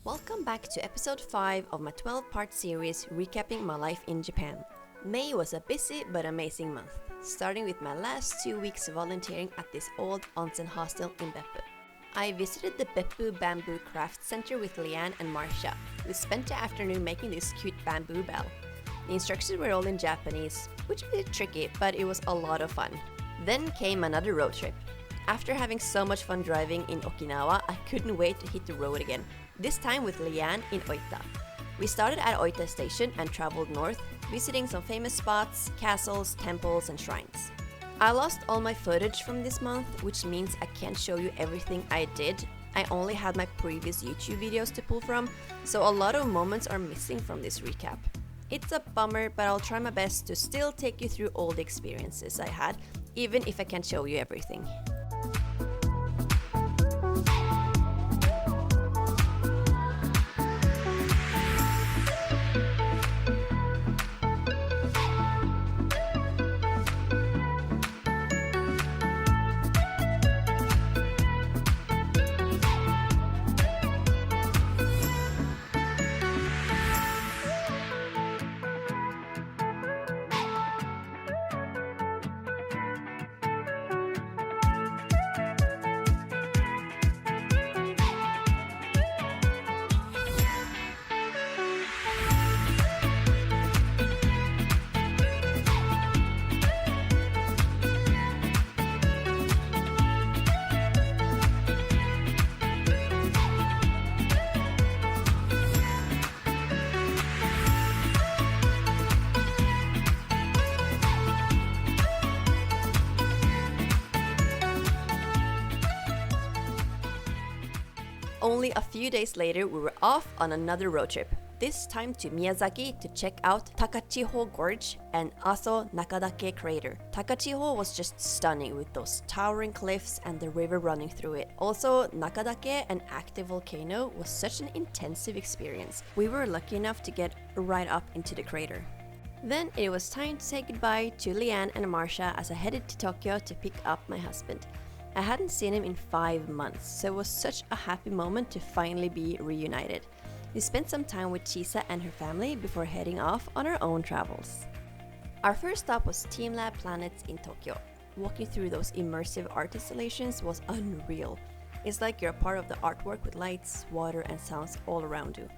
Welcome back to episode 5 of my 12-part series recapping my life in Japan. May was a busy but amazing month, starting with my last 2 weeks volunteering at this old onsen hostel in Beppu. I visited the Beppu Bamboo Craft Center with Leanne and Marsha, who spent the afternoon making this cute bamboo bell. The instructions were all in Japanese, which was a bit tricky, but it was a lot of fun. Then came another road trip. After having so much fun driving in Okinawa, I couldn't wait to hit the road again, this time with Leanne in Oita. We started at Oita station and traveled north, visiting some famous spots, castles, temples and shrines. I lost all my footage from this month, which means I can't show you everything I did. I only had my previous YouTube videos to pull from, so a lot of moments are missing from this recap. It's a bummer, but I'll try my best to still take you through all the experiences I had, even if I can't show you everything. Only a few days later, we were off on another road trip, this time to Miyazaki to check out Takachiho Gorge and Aso Nakadake Crater. Takachiho was just stunning with those towering cliffs and the river running through it. Also, Nakadake, an active volcano, was such an intensive experience. We were lucky enough to get right up into the crater. Then it was time to say goodbye to Leanne and Marsha as I headed to Tokyo to pick up my husband. I hadn't seen him in 5 months, so it was such a happy moment to finally be reunited. We spent some time with Chisa and her family before heading off on our own travels. Our first stop was Team Lab Planets in Tokyo. Walking through those immersive art installations was unreal. It's like you're a part of the artwork with lights, water and sounds all around you.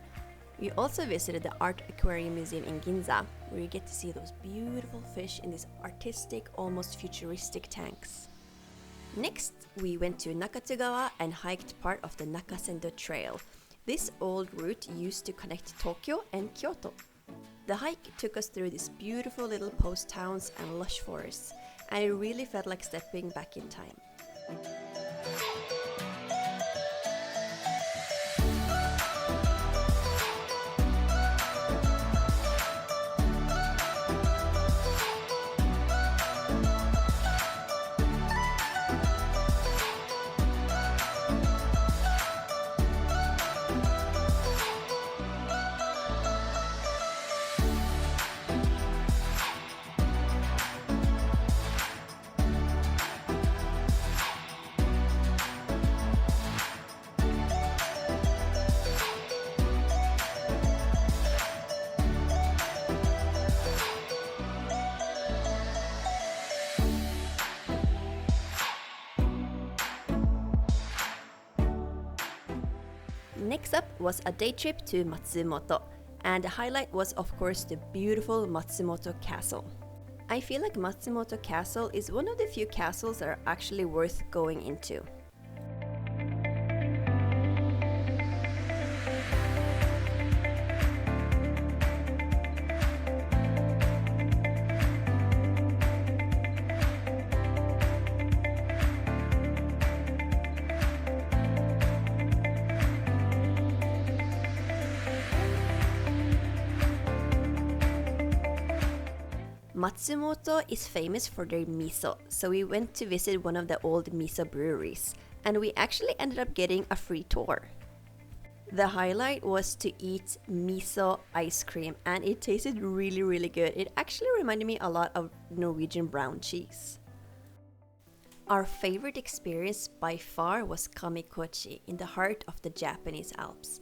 We also visited the Art Aquarium Museum in Ginza, where you get to see those beautiful fish in these artistic, almost futuristic tanks. Next, we went to Nakatsugawa and hiked part of the Nakasendo Trail. This old route used to connect Tokyo and Kyoto. The hike took us through these beautiful little post towns and lush forests, and it really felt like stepping back in time. Next up was a day trip to Matsumoto, and the highlight was of course the beautiful Matsumoto Castle. I feel like Matsumoto Castle is one of the few castles that are actually worth going into. Matsumoto is famous for their miso, so we went to visit one of the old miso breweries, and we actually ended up getting a free tour. The highlight was to eat miso ice cream, and it tasted really good. It actually reminded me a lot of Norwegian brown cheese. Our favorite experience by far was Kamikochi in the heart of the Japanese Alps.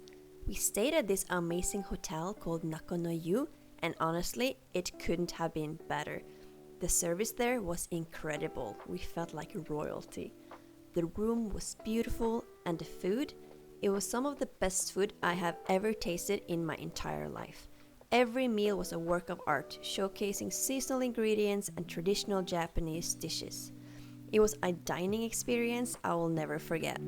We stayed at this amazing hotel called Nakonoyu, and honestly, it couldn't have been better. The service there was incredible. We felt like royalty. The room was beautiful, and the food, it was some of the best food I have ever tasted in my entire life. Every meal was a work of art, showcasing seasonal ingredients and traditional Japanese dishes. It was a dining experience I will never forget.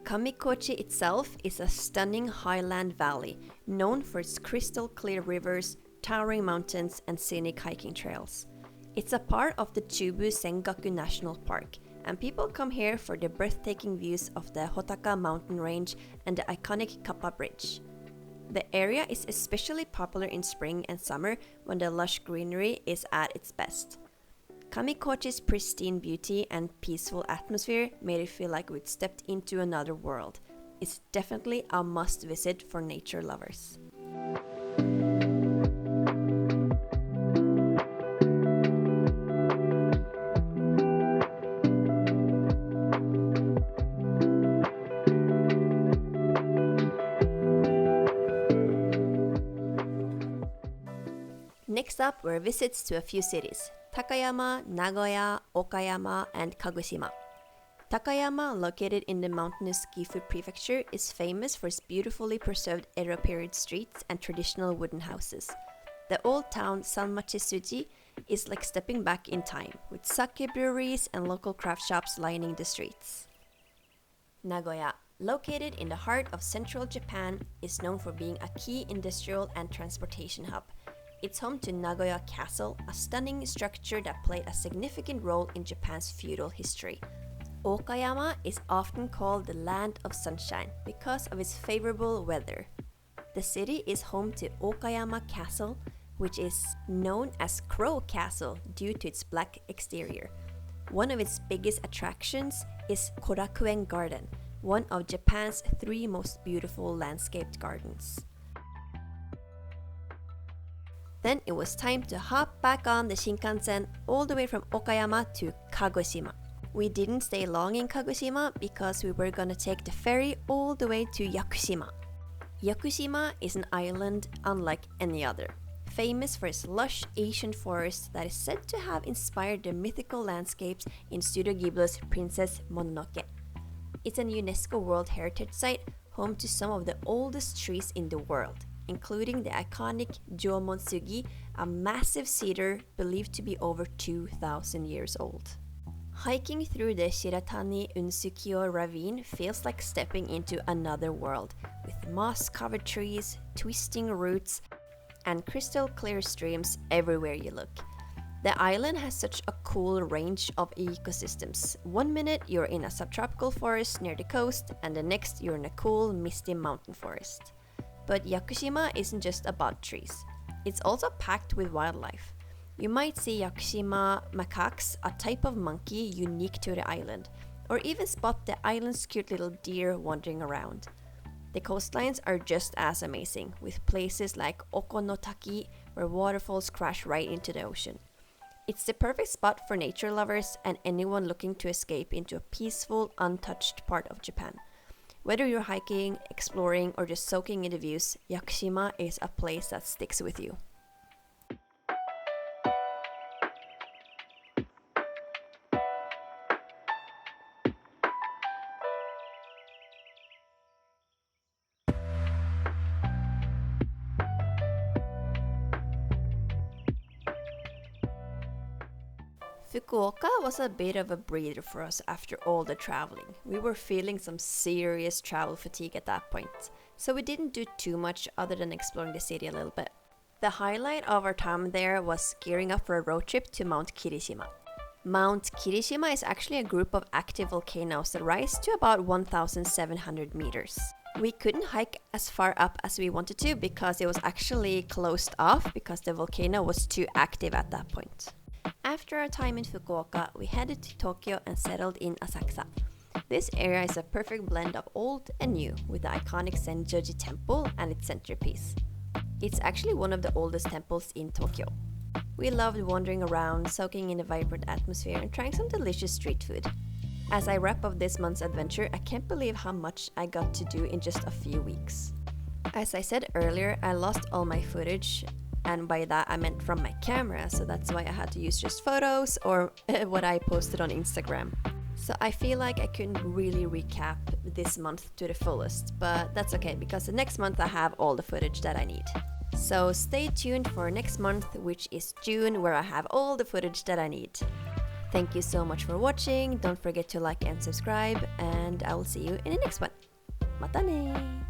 Kamikochi itself is a stunning highland valley, known for its crystal clear rivers, towering mountains, and scenic hiking trails. It's a part of the Chubu Sengaku National Park, and people come here for the breathtaking views of the Hotaka mountain range and the iconic Kappa Bridge. The area is especially popular in spring and summer when the lush greenery is at its best. Kamikochi's pristine beauty and peaceful atmosphere made it feel like we'd stepped into another world. It's definitely a must-visit for nature lovers. Next up were visits to a few cities: Takayama, Nagoya, Okayama, and Kagoshima. Takayama, located in the mountainous Gifu prefecture, is famous for its beautifully preserved Edo period streets and traditional wooden houses. The old town Sanmachi-suji is like stepping back in time, with sake breweries and local craft shops lining the streets. Nagoya, located in the heart of central Japan, is known for being a key industrial and transportation hub. It's home to Nagoya Castle, a stunning structure that played a significant role in Japan's feudal history. Okayama is often called the land of sunshine because of its favorable weather. The city is home to Okayama Castle, which is known as Crow Castle due to its black exterior. One of its biggest attractions is Korakuen Garden, one of Japan's 3 most beautiful landscaped gardens. Then it was time to hop back on the Shinkansen all the way from Okayama to Kagoshima. We didn't stay long in Kagoshima because we were gonna take the ferry all the way to Yakushima. Yakushima is an island unlike any other, famous for its lush Asian forest that is said to have inspired the mythical landscapes in Studio Ghibli's Princess Mononoke. It's an UNESCO World Heritage Site, home to some of the oldest trees in the world, including the iconic Jomon-sugi, a massive cedar believed to be over 2,000 years old. Hiking through the Shiratani-Unsukyo ravine feels like stepping into another world, with moss-covered trees, twisting roots, and crystal-clear streams everywhere you look. The island has such a cool range of ecosystems. One minute you're in a subtropical forest near the coast, and the next you're in a cool, misty mountain forest. But Yakushima isn't just about trees. It's also packed with wildlife. You might see Yakushima macaques, a type of monkey unique to the island, or even spot the island's cute little deer wandering around. The coastlines are just as amazing, with places like Okonotaki where waterfalls crash right into the ocean. It's the perfect spot for nature lovers and anyone looking to escape into a peaceful, untouched part of Japan. Whether you're hiking, exploring, or just soaking in the views, Yakushima is a place that sticks with you. Fukuoka was a bit of a breather for us after all the traveling. We were feeling some serious travel fatigue at that point, so we didn't do too much other than exploring the city a little bit. The highlight of our time there was gearing up for a road trip to Mount Kirishima. Mount Kirishima is actually a group of active volcanoes that rise to about 1,700 meters. We couldn't hike as far up as we wanted to because it was actually closed off because the volcano was too active at that point. After our time in Fukuoka, we headed to Tokyo and settled in Asakusa. This area is a perfect blend of old and new, with the iconic Senjoji Temple and its centerpiece. It's actually one of the oldest temples in Tokyo. We loved wandering around, soaking in the vibrant atmosphere and trying some delicious street food. As I wrap up this month's adventure, I can't believe how much I got to do in just a few weeks. As I said earlier, I lost all my footage, and by that I meant from my camera, so that's why I had to use just photos or what I posted on Instagram. So I feel like I couldn't really recap this month to the fullest, but that's okay because the next month I have all the footage that I need. So stay tuned for next month, which is June, where I have all the footage that I need. Thank you so much for watching. Don't forget to like and subscribe, and I will see you in the next one. Mata ne!